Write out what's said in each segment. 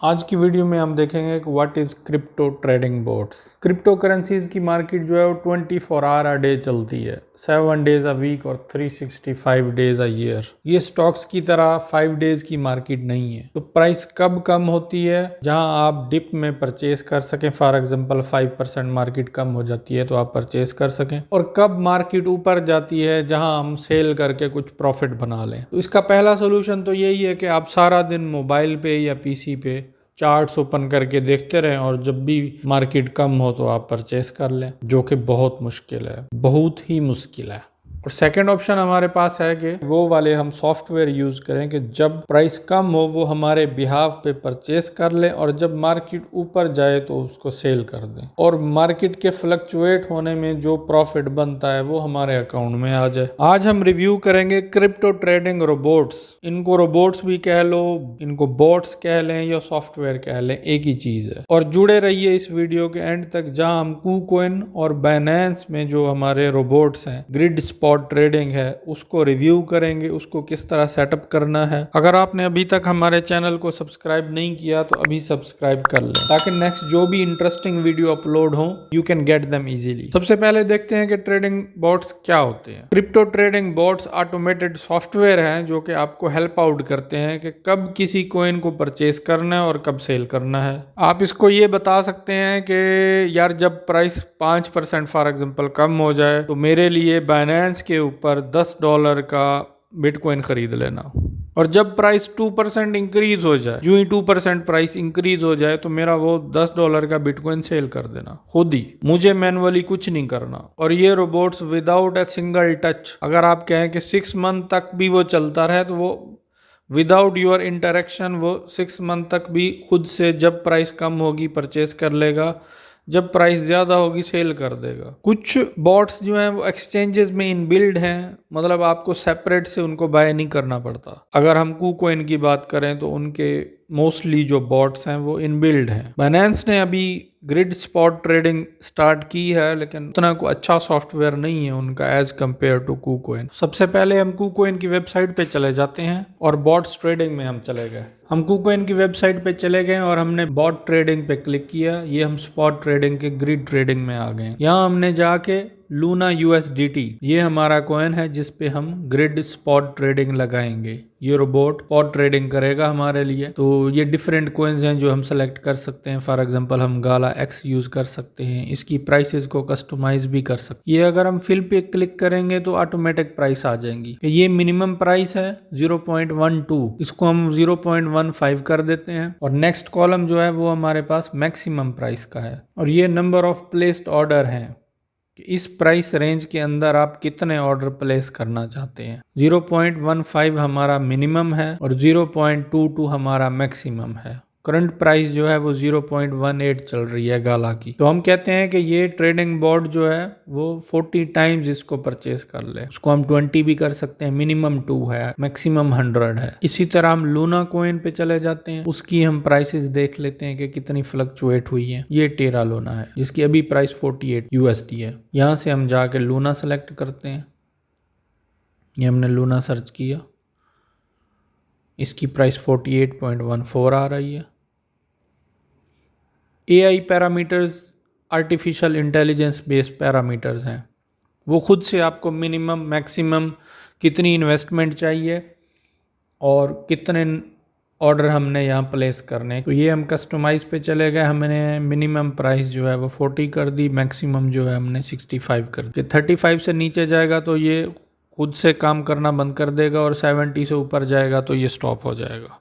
आज की वीडियो में हम देखेंगे कि what is crypto trading boats. Crypto currencies की मार्केट जो है वो 24 आवर अ डे चलती है, 7 डेज अ वीक और 365 डेज अ ईयर। ये स्टॉक्स की तरह 5 डेज की मार्केट नहीं है। तो प्राइस कब कम होती है? जहां आप डिप में परचेज कर सकें, फॉर एग्जांपल 5% मार्केट कम हो जाती है तो आप परचेज कर सकें। और कब मार्केट ऊपर जाती है जहां हम सेल करके कुछ प्रॉफिट बना लें। तो इसका पहला सोल्यूशन तो यही है कि आप सारा दिन मोबाइल पे या पीसी पे चार्ट्स ओपन करके देखते रहें और जब भी मार्केट कम हो तो आप परचेस कर लें, जो कि बहुत मुश्किल है, बहुत ही मुश्किल है। और सेकंड ऑप्शन हमारे पास है कि वो वाले हम सॉफ्टवेयर यूज करें कि जब प्राइस कम हो वो हमारे बिहाफ पे परचेस कर लें और जब मार्केट ऊपर जाए तो उसको सेल कर दें और मार्केट के फ्लक्चुएट होने में जो प्रॉफिट बनता है वो हमारे अकाउंट में आ जाए। आज हम रिव्यू करेंगे क्रिप्टो ट्रेडिंग रोबोट्स। इनको रोबोट्स भी कह लो, इनको बोट्स कह लें या सॉफ्टवेयर कह लें, एक ही चीज है। और जुड़े रहिए इस वीडियो के एंड तक, जहां हम KuCoin और बाइनेंस में जो हमारे रोबोट्स हैं, ग्रिड स्पॉट ट्रेडिंग है, उसको रिव्यू करेंगे, उसको किस तरह सेटअप करना है। अगर आपने अभी तक हमारे चैनल को सब्सक्राइब नहीं किया तो अभी सब्सक्राइब कर लें ताकि नेक्स्ट जो भी इंटरेस्टिंग वीडियो अपलोड हो you can get them easily. सबसे पहले देखते हैं कि ट्रेडिंग बोट्स क्या होते हैं। Crypto trading boats automated software हैं जो कि आपको हेल्प आउट करते हैं कि कब किसी कोइन को परचेज करना है और कब सेल करना है। आप इसको ये बता सकते हैं कि यार जब प्राइस 5% फॉर एग्जांपल कम हो जाए तो मेरे लिए बाइनेंस के ऊपर $10 का बिटकॉइन खरीद लेना, और जब प्राइस 2% इंक्रीज हो जाए, जो ही 2% प्राइस इंक्रीज हो जाए तो मेरा वो $10 का बिटकॉइन सेल कर देना खुद ही, मुझे मैनुअली कुछ नहीं करना। और ये robots without a single touch, अगर आप कहें कि 6 मंथ तक भी वो चलता रहे तो वो विदाउट योर इंटरेक्शन वो 6 मंथ तक भी खुद से जब प्राइस कम होगी परचेस कर लेगा, जब प्राइस ज़्यादा होगी सेल कर देगा। कुछ बॉट्स जो हैं वो एक्सचेंजेस में इनबिल्ड हैं, मतलब आपको सेपरेट से उनको बाय नहीं करना पड़ता। अगर हम KuCoin की बात करें तो उनके मोस्टली जो बॉट्स हैं वो इनबिल्ड हैं। बाइनेंस ने अभी ग्रिड स्पॉट ट्रेडिंग स्टार्ट की है लेकिन उतना को अच्छा सॉफ्टवेयर नहीं है उनका एज कंपेयर टू KuCoin। सबसे पहले हम KuCoin की वेबसाइट पे चले जाते हैं और बॉट्स ट्रेडिंग में हम चले गए। हम KuCoin की वेबसाइट पे चले गए और हमने बॉट ट्रेडिंग पे क्लिक किया। ये हम स्पॉट ट्रेडिंग के ग्रिड ट्रेडिंग में आ गए। यहाँ हमने जाके लूना USDT, ये हमारा कॉइन है जिस पे हम ग्रिड स्पॉट ट्रेडिंग लगाएंगे। ये रोबोट स्पॉट ट्रेडिंग करेगा हमारे लिए। तो ये डिफरेंट कॉइन्स हैं जो हम सेलेक्ट कर सकते हैं। फॉर एग्जांपल हम गाला X यूज कर सकते हैं, इसकी प्राइसेस को कस्टमाइज भी कर सकते हैं। ये अगर हम फिल पे क्लिक करेंगे तो ऑटोमेटिक प्राइस आ जाएंगी। ये मिनिमम प्राइस है 0.12, इसको हम 0.15 कर देते हैं। और नेक्स्ट कॉलम जो है वो हमारे पास मैक्सिमम प्राइस का है और ये नंबर ऑफ प्लेस्ड ऑर्डर हैं कि इस प्राइस रेंज के अंदर आप कितने ऑर्डर प्लेस करना चाहते हैं। 0.15 हमारा मिनिमम है और 0.22 हमारा मैक्सिमम है। करंट प्राइस जो है वो 0.18 चल रही है गाला की। तो हम कहते हैं कि ये ट्रेडिंग बोर्ड जो है वो 40 टाइम्स इसको परचेस कर ले। उसको हम 20 भी कर सकते हैं, मिनिमम 2 है, मैक्सिमम 100 है। इसी तरह हम लूना कॉइन पे चले जाते हैं, उसकी हम प्राइसेस देख लेते हैं कि कितनी फ्लक्चुएट हुई है। ये टेरा लूना है जिसकी अभी प्राइस 48 USD है। यहाँ से हम जाके लूना सेलेक्ट करते हैं। ये हमने लूना सर्च किया, इसकी प्राइस 48.14 आ रही है। AI parameters artificial intelligence based parameters हैं। वो खुद से आपको मिनिमम मैक्सिमम कितनी इन्वेस्टमेंट चाहिए और कितने ऑर्डर हमने यहाँ प्लेस करने। तो ये हम कस्टमाइज पे चले गए, हमने मिनिमम प्राइस जो है वो 40 कर दी, मैक्सिमम जो है हमने 65 कर दी। 35 से नीचे जाएगा तो ये खुद से काम करना बंद कर देगा और 70 से ऊपर जाएगा तो ये स्टॉप हो जाएगा।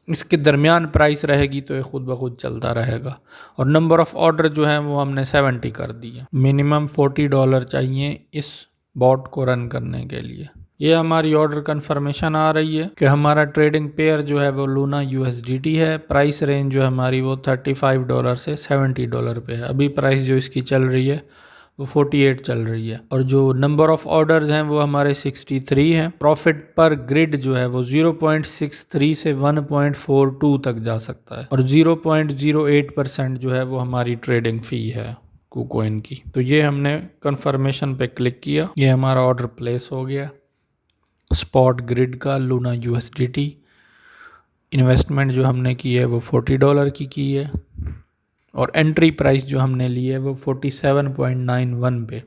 इसके दरमियान प्राइस रहेगी तो ये खुद ब खुद चलता रहेगा। और नंबर ऑफ ऑर्डर जो है वो हमने 70 कर दिए। मिनिमम $40 चाहिए इस बॉट को रन करने के लिए। ये हमारी ऑर्डर कंफर्मेशन आ रही है कि हमारा ट्रेडिंग पेयर जो है वो लूना USDT है। प्राइस रेंज जो है हमारी वो $35 से $70 पे है। अभी प्राइस जो इसकी चल रही है वो 48 चल रही है। और जो नंबर ऑफ ऑर्डर्स हैं वो हमारे 63 हैं। प्रॉफिट पर ग्रिड जो है वो 0.63 से 1.42 तक जा सकता है और 0.08% जो है वो हमारी ट्रेडिंग फ़ी है KuCoin की। तो ये हमने कंफर्मेशन पे क्लिक किया, ये हमारा ऑर्डर प्लेस हो गया स्पॉट ग्रिड का लूना USDT। इन्वेस्टमेंट जो हमने की है वो $40 की है और एंट्री प्राइस जो हमने ली है वो 47.91 पे।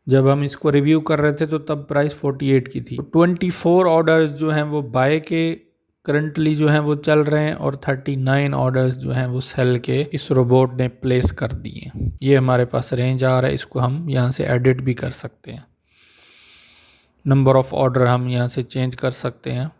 जब हम इसको रिव्यू कर रहे थे तो तब प्राइस 48 की थी। 24 ऑर्डर्स जो हैं वो बाय के करंटली जो हैं वो चल रहे हैं और 39 ऑर्डर्स जो हैं वो सेल के इस रोबोट ने प्लेस कर दिए। ये हमारे पास रेंज आ रहा है, इसको हम यहाँ से एडिट भी कर सकते हैं। नंबर ऑफ ऑर्डर हम यहाँ से चेंज कर सकते हैं,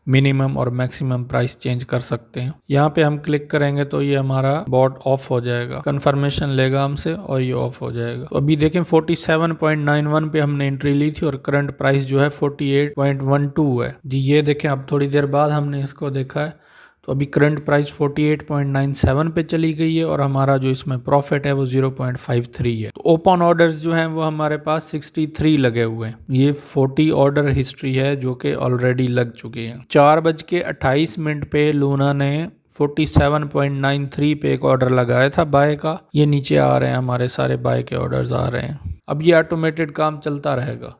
मिनिमम और मैक्सिमम प्राइस चेंज कर सकते हैं। यहाँ पे हम क्लिक करेंगे तो ये हमारा बॉट ऑफ हो जाएगा, कंफर्मेशन लेगा हमसे और ये ऑफ हो जाएगा। तो अभी देखें 47.91 पे हमने एंट्री ली थी और करंट प्राइस जो है 48.12 है जी। ये देखें अब थोड़ी देर बाद हमने इसको देखा है तो अभी करंट प्राइस 48.97 पे चली गई है और हमारा जो इसमें प्रॉफिट है वो 0.53 है। तो ओपन ऑर्डर्स जो हैं वो हमारे पास 63 लगे हुए हैं। ये 40 ऑर्डर हिस्ट्री है जो कि ऑलरेडी लग चुके हैं। 4:28 पे लूना ने 47.93 पे एक ऑर्डर लगाया था बाय का। ये नीचे आ रहे हैं, हमारे सारे बाय के ऑर्डर्स आ रहे हैं। अब ये ऑटोमेटेड काम चलता रहेगा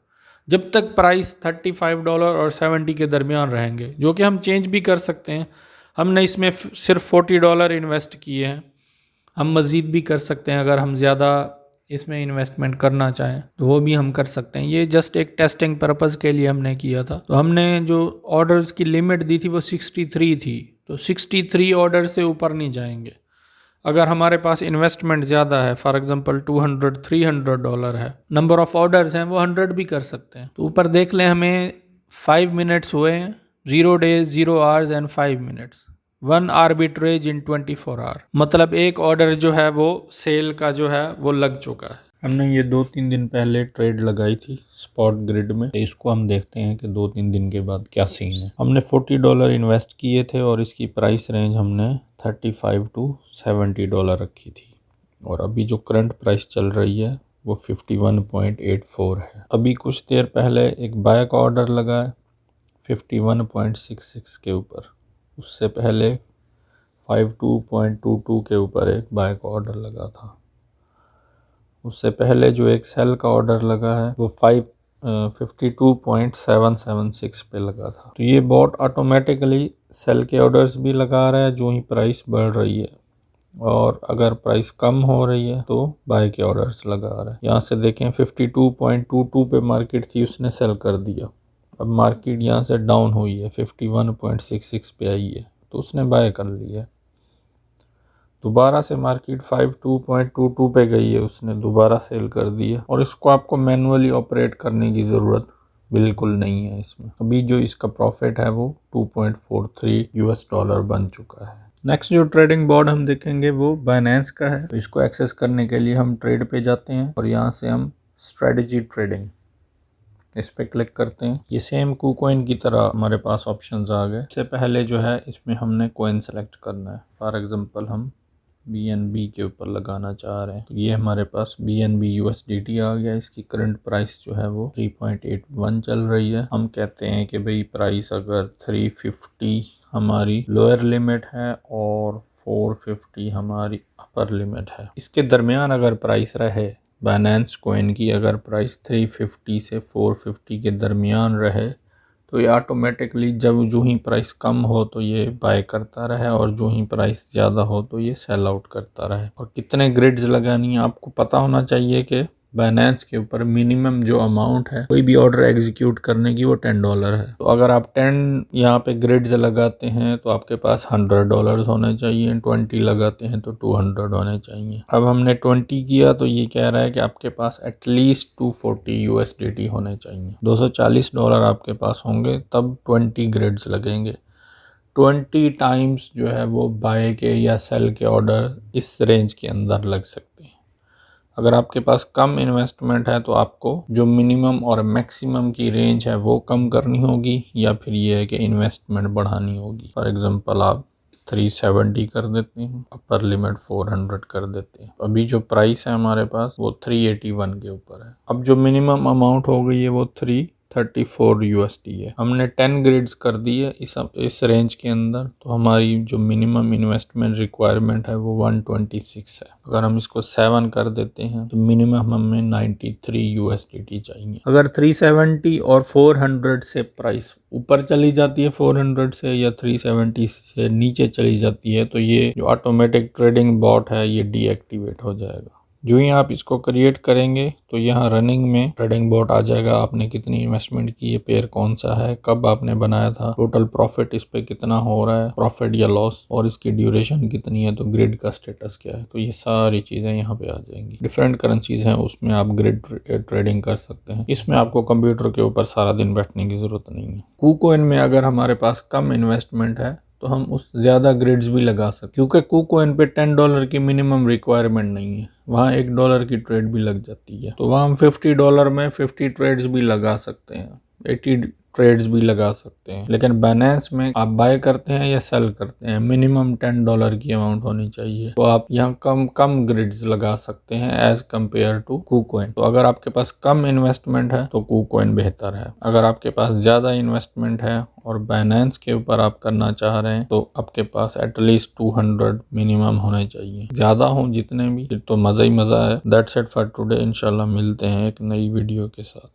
जब तक प्राइस $35 और 70 के दरमियान रहेंगे, जो कि हम चेंज भी कर सकते हैं। हमने इसमें सिर्फ $40 इन्वेस्ट किए हैं, हम मज़ीद भी कर सकते हैं। अगर हम ज़्यादा इसमें इन्वेस्टमेंट करना चाहें तो वो भी हम कर सकते हैं। ये जस्ट एक टेस्टिंग पर्पज़ के लिए हमने किया था। तो हमने जो ऑर्डर्स की लिमिट दी थी वो 63 थी, तो 63 ऑर्डर से ऊपर नहीं जाएंगे। अगर हमारे पास इन्वेस्टमेंट ज़्यादा है, फॉर एग्जांपल $200-300 है, नंबर ऑफ़ ऑर्डर्स हैं वो 100 भी कर सकते हैं। तो ऊपर देख लें हमें 5 मिनट्स हुए हैं, 0 days 0 hours and 5 minutes, 1 arbitrage in 24 hour. मतलब एक ऑर्डर जो है वो सेल का जो है वो लग चुका है। हमने ये 2-3 दिन पहले ट्रेड लगाई थी स्पॉट ग्रिड में। इसको हम देखते हैं कि 2-3 दिन के बाद क्या सीन है। हमने $40 इन्वेस्ट किए थे और इसकी प्राइस रेंज हमने $35 to $70 रखी थी और अभी जो करंट प्राइस चल रही है वो 51.84 है। अभी कुछ देर पहले एक बाय का ऑर्डर लगा है 51.66 के ऊपर। उससे पहले 52.22 के ऊपर एक बाय का ऑर्डर लगा था। उससे पहले जो एक सेल का ऑर्डर लगा है वो 52.776 पे लगा था। तो ये बॉट ऑटोमेटिकली सेल के ऑर्डर्स भी लगा रहा है जो ही प्राइस बढ़ रही है, और अगर प्राइस कम हो रही है तो बाय के ऑर्डर्स लगा रहा है। यहाँ से देखें 52.22 पे मार्केट थी, उसने सेल कर दिया। अब मार्केट यहाँ से डाउन हुई है, 51.66 पे आई है तो उसने बाय कर लिया। दोबारा से मार्केट 52.22 पे गई है, उसने दोबारा सेल कर दी है। और इसको आपको मैनुअली ऑपरेट करने की ज़रूरत बिल्कुल नहीं है इसमें। अभी जो इसका प्रॉफिट है वो $2.43 बन चुका है। नेक्स्ट जो ट्रेडिंग बोर्ड हम देखेंगे वो बाइनेंस का है। तो इसको एक्सेस करने के लिए हम ट्रेड पे जाते हैं और यहाँ से हम स्ट्रेटजी ट्रेडिंग इस पे क्लिक करते हैं। ये सेम KuCoin की तरह हमारे पास ऑप्शंस आ गए। इससे पहले जो है इसमें हमने कॉइन सेलेक्ट करना है। फॉर एग्जांपल हम BNB के ऊपर लगाना चाह रहे हैं तो ये हमारे पास BNB USDT आ गया। इसकी करंट प्राइस जो है वो 3.81 चल रही है। हम कहते हैं कि भाई प्राइस अगर 350 हमारी लोअर लिमिट है और 450 हमारी अपर लिमिट है, इसके दरमियान अगर प्राइस रहे, बाइनेंस कॉइन की अगर प्राइस 350 से 450 के दरमियान रहे तो ये ऑटोमेटिकली जब जो ही प्राइस कम हो तो ये बाय करता रहे और जो ही प्राइस ज़्यादा हो तो ये सेल आउट करता रहे। और कितने ग्रिड्स लगानी है आपको पता होना चाहिए कि बाइनेंस के ऊपर मिनिमम जो अमाउंट है कोई भी ऑर्डर एग्जीक्यूट करने की वो $10 है। तो अगर आप 10 यहाँ पे ग्रिड्स लगाते हैं तो आपके पास $100 होने चाहिए, 20 लगाते हैं तो 200 होने चाहिए। अब हमने 20 किया तो ये कह रहा है कि आपके पास एटलीस्ट 240 USDT होने चाहिए, $240 आपके पास होंगे तब 20 ग्रिड्स लगेंगे। 20 टाइम्स जो है वो बाय के या सेल के ऑर्डर इस रेंज के अंदर लग सकते हैं। अगर आपके पास कम इन्वेस्टमेंट है तो आपको जो मिनिमम और मैक्सिमम की रेंज है वो कम करनी होगी या फिर ये है कि इन्वेस्टमेंट बढ़ानी होगी। फॉर एग्जांपल आप 370 कर देते हैं, अपर लिमिट 400 कर देते हैं। अभी जो प्राइस है हमारे पास वो 381 के ऊपर है। अब जो मिनिमम अमाउंट हो गई है वो 34 USD है। हमने 10 ग्रिड्स कर दी है इस रेंज के अंदर, तो हमारी जो मिनिमम इन्वेस्टमेंट रिक्वायरमेंट है वो 126 है। अगर हम इसको 7 कर देते हैं तो मिनिमम हमें 93 USDT चाहिए। अगर 370 और 400 से प्राइस ऊपर चली जाती है, 400 से या 370 से नीचे चली जाती है, तो ये जो ऑटोमेटिक ट्रेडिंग बॉट है ये डीएक्टिवेट हो जाएगा। जो ही आप इसको क्रिएट करेंगे तो यहाँ रनिंग में ट्रेडिंग बॉट आ जाएगा, आपने कितनी इन्वेस्टमेंट की है, पेयर कौन सा है, कब आपने बनाया था, टोटल प्रॉफिट इस पे कितना हो रहा है, प्रॉफिट या लॉस, और इसकी ड्यूरेशन कितनी है, तो ग्रिड का स्टेटस क्या है। तो ये सारी चीजें यहाँ पे आ जाएंगी। डिफरेंट करेंसीज हैं, उसमें आप ग्रिड ट्रेडिंग कर सकते हैं। इसमें आपको कंप्यूटर के ऊपर सारा दिन बैठने की जरूरत नहीं है। KuCoin में अगर हमारे पास कम इन्वेस्टमेंट है तो हम उस ज़्यादा ग्रिड्स भी लगा सकते, क्योंकि KuCoin पे $10 की मिनिमम रिक्वायरमेंट नहीं है, वहाँ $1 की ट्रेड भी लग जाती है। तो वहाँ हम $50 में 50 ट्रेड्स भी लगा सकते हैं, 80 ट्रेड्स भी लगा सकते हैं। लेकिन बाइनेंस में आप बाय करते हैं या सेल करते हैं, मिनिमम $10 की अमाउंट होनी चाहिए। तो आप यहाँ कम ग्रिड्स लगा सकते हैं एज कम्पेयर टू KuCoin। तो अगर आपके पास कम इन्वेस्टमेंट है तो KuCoin बेहतर है। अगर आपके पास ज़्यादा इन्वेस्टमेंट है और बाइनेंस के ऊपर आप करना चाह रहे हैं तो आपके पास एटलीस्ट 200 मिनिमम होने चाहिए। ज़्यादा हो जितने भी, फिर तो मज़ा ही मज़ा है। That's it for today. इंशाल्लाह मिलते हैं एक नई वीडियो के साथ।